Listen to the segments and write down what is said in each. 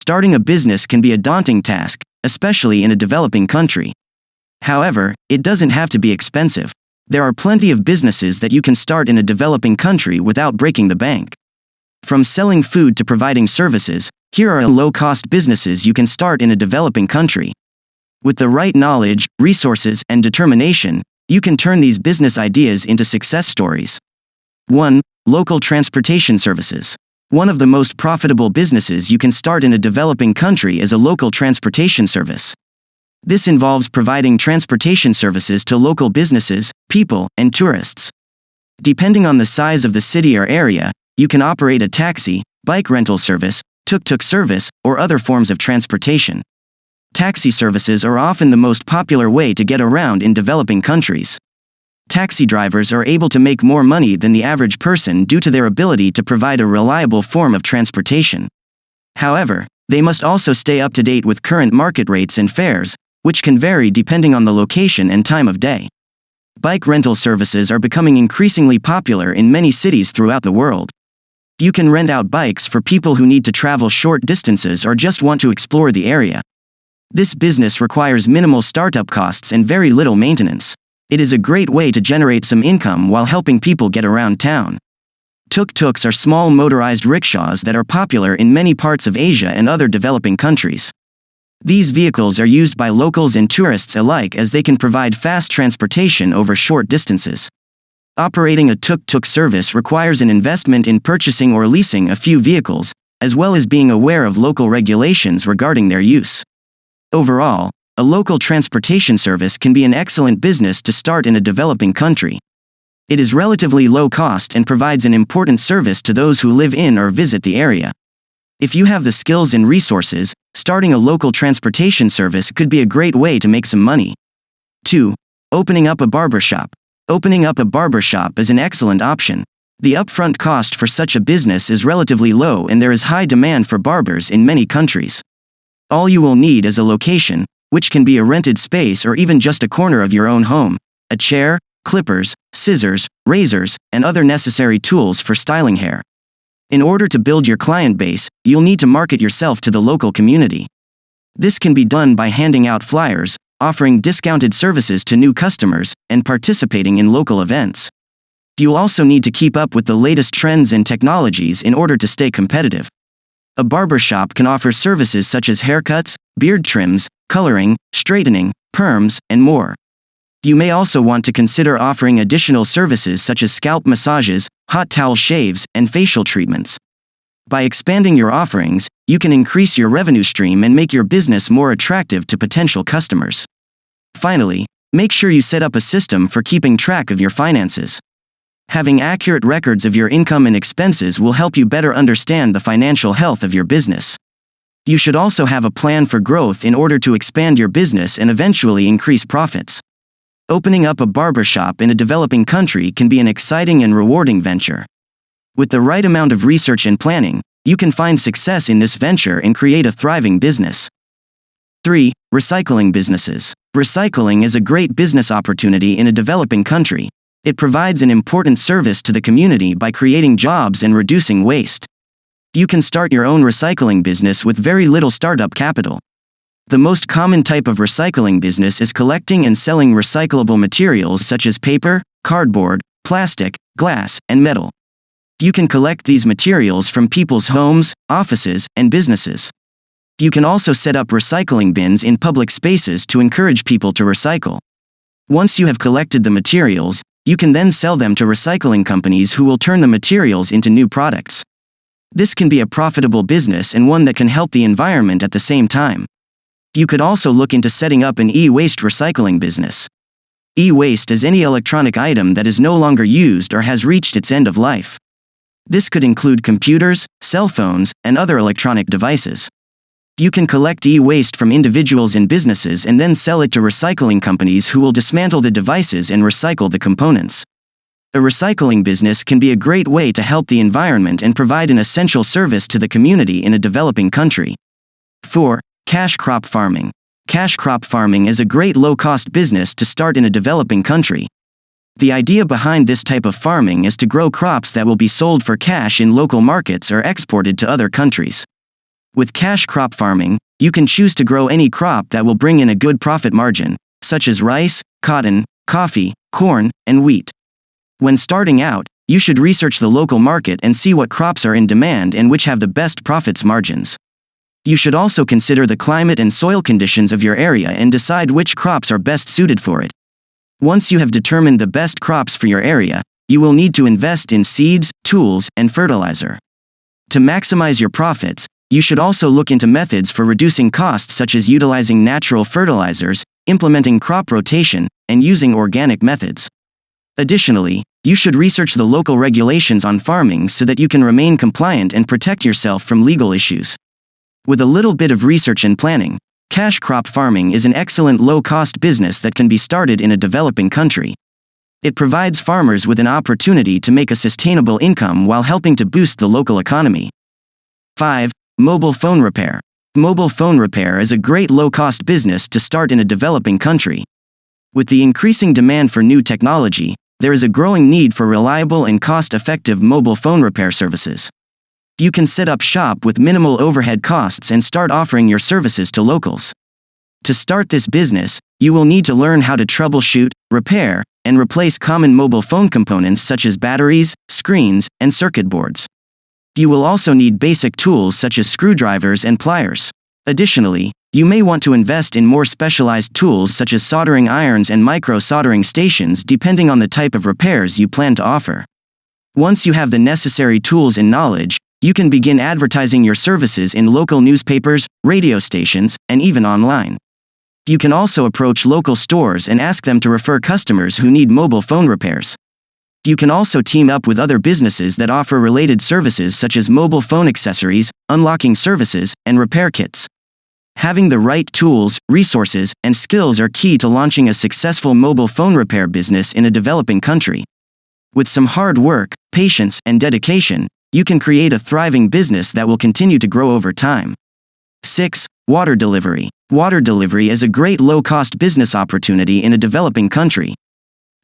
Starting a business can be a daunting task, especially in a developing country. However, it doesn't have to be expensive. There are plenty of businesses that you can start in a developing country without breaking the bank. From selling food to providing services, here are low-cost businesses you can start in a developing country. With the right knowledge, resources, and determination, you can turn these business ideas into success stories. 1. Local transportation services. One of the most profitable businesses you can start in a developing country is a local transportation service. This involves providing transportation services to local businesses, people, and tourists. Depending on the size of the city or area, you can operate a taxi, bike rental service, tuk-tuk service, or other forms of transportation. Taxi services are often the most popular way to get around in developing countries. Taxi drivers are able to make more money than the average person due to their ability to provide a reliable form of transportation. However, they must also stay up to date with current market rates and fares, which can vary depending on the location and time of day. Bike rental services are becoming increasingly popular in many cities throughout the world. You can rent out bikes for people who need to travel short distances or just want to explore the area. This business requires minimal startup costs and very little maintenance. It is a great way to generate some income while helping people get around town. Tuk-tuks are small motorized rickshaws that are popular in many parts of Asia and other developing countries. These vehicles are used by locals and tourists alike as they can provide fast transportation over short distances. Operating a tuk-tuk service requires an investment in purchasing or leasing a few vehicles, as well as being aware of local regulations regarding their use. Overall, a local transportation service can be an excellent business to start in a developing country. It is relatively low cost and provides an important service to those who live in or visit the area. If you have the skills and resources, starting a local transportation service could be a great way to make some money. 2. Opening up a barber shop. Opening up a barber shop is an excellent option. The upfront cost for such a business is relatively low and there is high demand for barbers in many countries. All you will need is a location, which can be a rented space or even just a corner of your own home, a chair, clippers, scissors, razors, and other necessary tools for styling hair. In order to build your client base, you'll need to market yourself to the local community. This can be done by handing out flyers, offering discounted services to new customers, and participating in local events. You'll also need to keep up with the latest trends and technologies in order to stay competitive. A barbershop can offer services such as haircuts, beard trims, coloring, straightening, perms, and more. You may also want to consider offering additional services such as scalp massages, hot towel shaves, and facial treatments. By expanding your offerings, you can increase your revenue stream and make your business more attractive to potential customers. Finally, make sure you set up a system for keeping track of your finances. Having accurate records of your income and expenses will help you better understand the financial health of your business. You should also have a plan for growth in order to expand your business and eventually increase profits. Opening up a barbershop in a developing country can be an exciting and rewarding venture. With the right amount of research and planning, you can find success in this venture and create a thriving business. 3. Recycling businesses. Recycling is a great business opportunity in a developing country. It provides an important service to the community by creating jobs and reducing waste. You can start your own recycling business with very little startup capital. The most common type of recycling business is collecting and selling recyclable materials such as paper, cardboard, plastic, glass, and metal. You can collect these materials from people's homes, offices, and businesses. You can also set up recycling bins in public spaces to encourage people to recycle. Once you have collected the materials, you can then sell them to recycling companies who will turn the materials into new products. This can be a profitable business and one that can help the environment at the same time. You could also look into setting up an e-waste recycling business. E-waste is any electronic item that is no longer used or has reached its end of life. This could include computers, cell phones, and other electronic devices. You can collect e-waste from individuals and businesses and then sell it to recycling companies who will dismantle the devices and recycle the components. A recycling business can be a great way to help the environment and provide an essential service to the community in a developing country. 4. Cash crop farming. Cash crop farming is a great low-cost business to start in a developing country. The idea behind this type of farming is to grow crops that will be sold for cash in local markets or exported to other countries. With cash crop farming, you can choose to grow any crop that will bring in a good profit margin, such as rice, cotton, coffee, corn, and wheat. When starting out, you should research the local market and see what crops are in demand and which have the best profits margins. You should also consider the climate and soil conditions of your area and decide which crops are best suited for it. Once you have determined the best crops for your area, you will need to invest in seeds, tools, and fertilizer. To maximize your profits, you should also look into methods for reducing costs such as utilizing natural fertilizers, implementing crop rotation, and using organic methods. Additionally, you should research the local regulations on farming so that you can remain compliant and protect yourself from legal issues. With a little bit of research and planning, cash crop farming is an excellent low-cost business that can be started in a developing country. It provides farmers with an opportunity to make a sustainable income while helping to boost the local economy. 5. Mobile phone repair. Mobile phone repair is a great low-cost business to start in a developing country. With the increasing demand for new technology, there is a growing need for reliable and cost-effective mobile phone repair services. You can set up shop with minimal overhead costs and start offering your services to locals. To start this business, you will need to learn how to troubleshoot, repair, and replace common mobile phone components such as batteries, screens, and circuit boards. You will also need basic tools such as screwdrivers and pliers. Additionally, you may want to invest in more specialized tools such as soldering irons and micro-soldering stations depending on the type of repairs you plan to offer. Once you have the necessary tools and knowledge, you can begin advertising your services in local newspapers, radio stations, and even online. You can also approach local stores and ask them to refer customers who need mobile phone repairs. You can also team up with other businesses that offer related services such as mobile phone accessories, unlocking services, and repair kits. Having the right tools, resources, and skills are key to launching a successful mobile phone repair business in a developing country. With some hard work, patience, and dedication, you can create a thriving business that will continue to grow over time. 6. Water delivery. Water delivery is a great low-cost business opportunity in a developing country.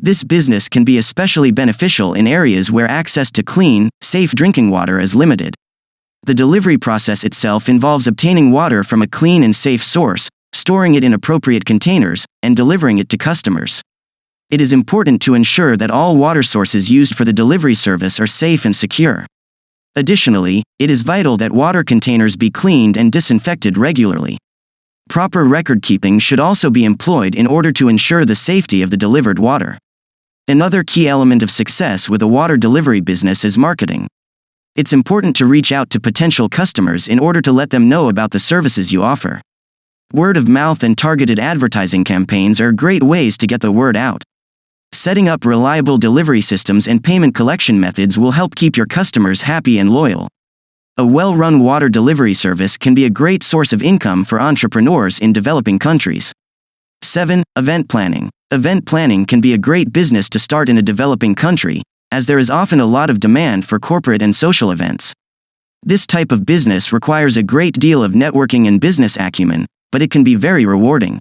This business can be especially beneficial in areas where access to clean, safe drinking water is limited. The delivery process itself involves obtaining water from a clean and safe source, storing it in appropriate containers, and delivering it to customers. It is important to ensure that all water sources used for the delivery service are safe and secure. Additionally, it is vital that water containers be cleaned and disinfected regularly. Proper record keeping should also be employed in order to ensure the safety of the delivered water. Another key element of success with a water delivery business is marketing. It's important to reach out to potential customers in order to let them know about the services you offer. Word of mouth and targeted advertising campaigns are great ways to get the word out. Setting up reliable delivery systems and payment collection methods will help keep your customers happy and loyal. A well-run water delivery service can be a great source of income for entrepreneurs in developing countries. 7. Event planning. Event planning can be a great business to start in a developing country, as there is often a lot of demand for corporate and social events. This type of business requires a great deal of networking and business acumen, but it can be very rewarding.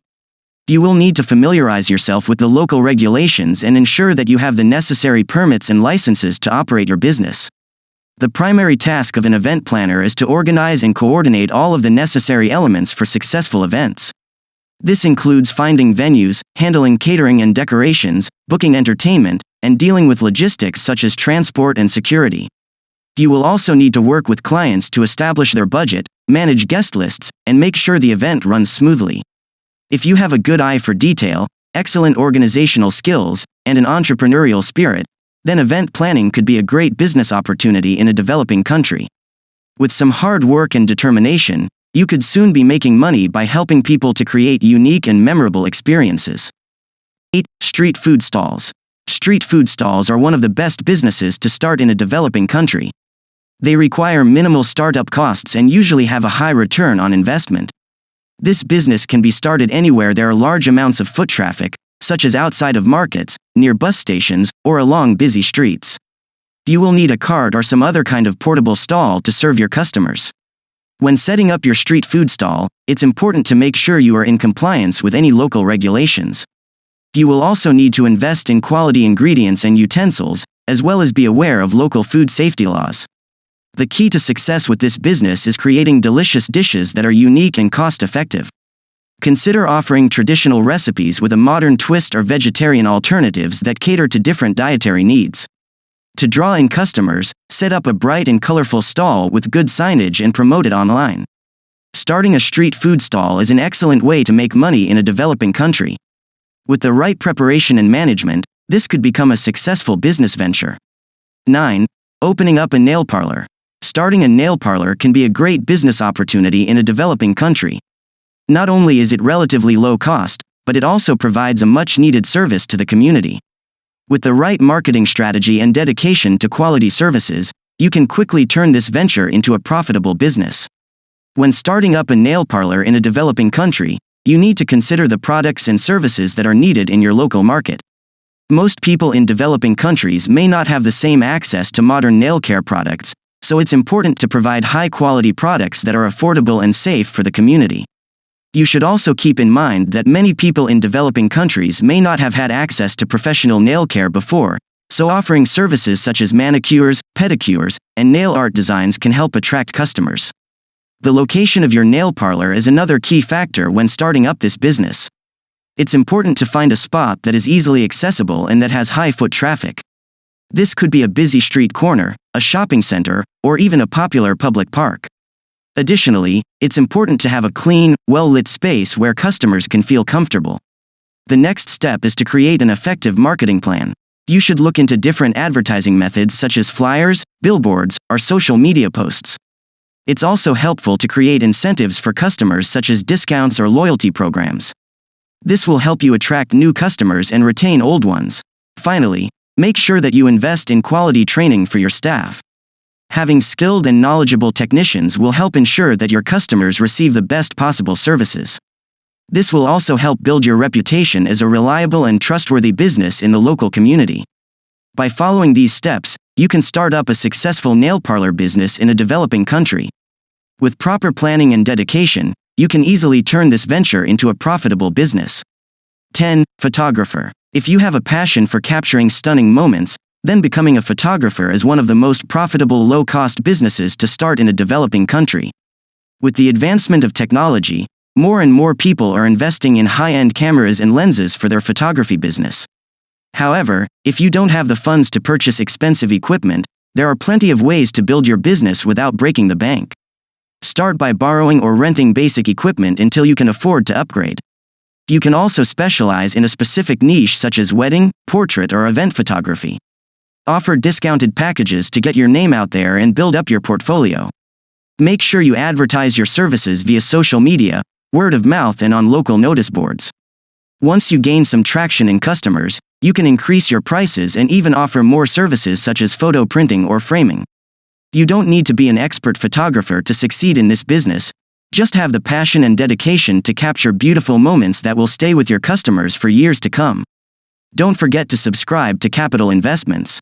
You will need to familiarize yourself with the local regulations and ensure that you have the necessary permits and licenses to operate your business. The primary task of an event planner is to organize and coordinate all of the necessary elements for successful events. This includes finding venues, handling catering and decorations, booking entertainment, and dealing with logistics such as transport and security. You will also need to work with clients to establish their budget, manage guest lists, and make sure the event runs smoothly. If you have a good eye for detail, excellent organizational skills, and an entrepreneurial spirit, then event planning could be a great business opportunity in a developing country. With some hard work and determination, you could soon be making money by helping people to create unique and memorable experiences. 8. Street food stalls. Street food stalls are one of the best businesses to start in a developing country. They require minimal startup costs and usually have a high return on investment. This business can be started anywhere there are large amounts of foot traffic, such as outside of markets, near bus stations, or along busy streets. You will need a cart or some other kind of portable stall to serve your customers. When setting up your street food stall, it's important to make sure you are in compliance with any local regulations. You will also need to invest in quality ingredients and utensils, as well as be aware of local food safety laws. The key to success with this business is creating delicious dishes that are unique and cost-effective. Consider offering traditional recipes with a modern twist or vegetarian alternatives that cater to different dietary needs. To draw in customers, set up a bright and colorful stall with good signage and promote it online. Starting a street food stall is an excellent way to make money in a developing country. With the right preparation and management, this could become a successful business venture. 9. Opening up a nail parlor. Starting a nail parlor can be a great business opportunity in a developing country. Not only is it relatively low cost, but it also provides a much-needed service to the community. With the right marketing strategy and dedication to quality services, you can quickly turn this venture into a profitable business. When starting up a nail parlor in a developing country, you need to consider the products and services that are needed in your local market. Most people in developing countries may not have the same access to modern nail care products, so it's important to provide high-quality products that are affordable and safe for the community. You should also keep in mind that many people in developing countries may not have had access to professional nail care before, so offering services such as manicures, pedicures, and nail art designs can help attract customers. The location of your nail parlor is another key factor when starting up this business. It's important to find a spot that is easily accessible and that has high foot traffic. This could be a busy street corner, a shopping center, or even a popular public park. Additionally, it's important to have a clean, well-lit space where customers can feel comfortable. The next step is to create an effective marketing plan. You should look into different advertising methods such as flyers, billboards, or social media posts. It's also helpful to create incentives for customers such as discounts or loyalty programs. This will help you attract new customers and retain old ones. Finally, make sure that you invest in quality training for your staff. Having skilled and knowledgeable technicians will help ensure that your customers receive the best possible services. This will also help build your reputation as a reliable and trustworthy business in the local community. By following these steps, you can start up a successful nail parlor business in a developing country. With proper planning and dedication, you can easily turn this venture into a profitable business. 10. Photographer. If you have a passion for capturing stunning moments, then becoming a photographer is one of the most profitable low-cost businesses to start in a developing country. With the advancement of technology, more and more people are investing in high-end cameras and lenses for their photography business. However, if you don't have the funds to purchase expensive equipment, there are plenty of ways to build your business without breaking the bank. Start by borrowing or renting basic equipment until you can afford to upgrade. You can also specialize in a specific niche such as wedding, portrait, or event photography. Offer discounted packages to get your name out there and build up your portfolio. Make sure you advertise your services via social media, word of mouth, and on local notice boards. Once you gain some traction in customers, you can increase your prices and even offer more services such as photo printing or framing. You don't need to be an expert photographer to succeed in this business, just have the passion and dedication to capture beautiful moments that will stay with your customers for years to come. Don't forget to subscribe to Capital Investments.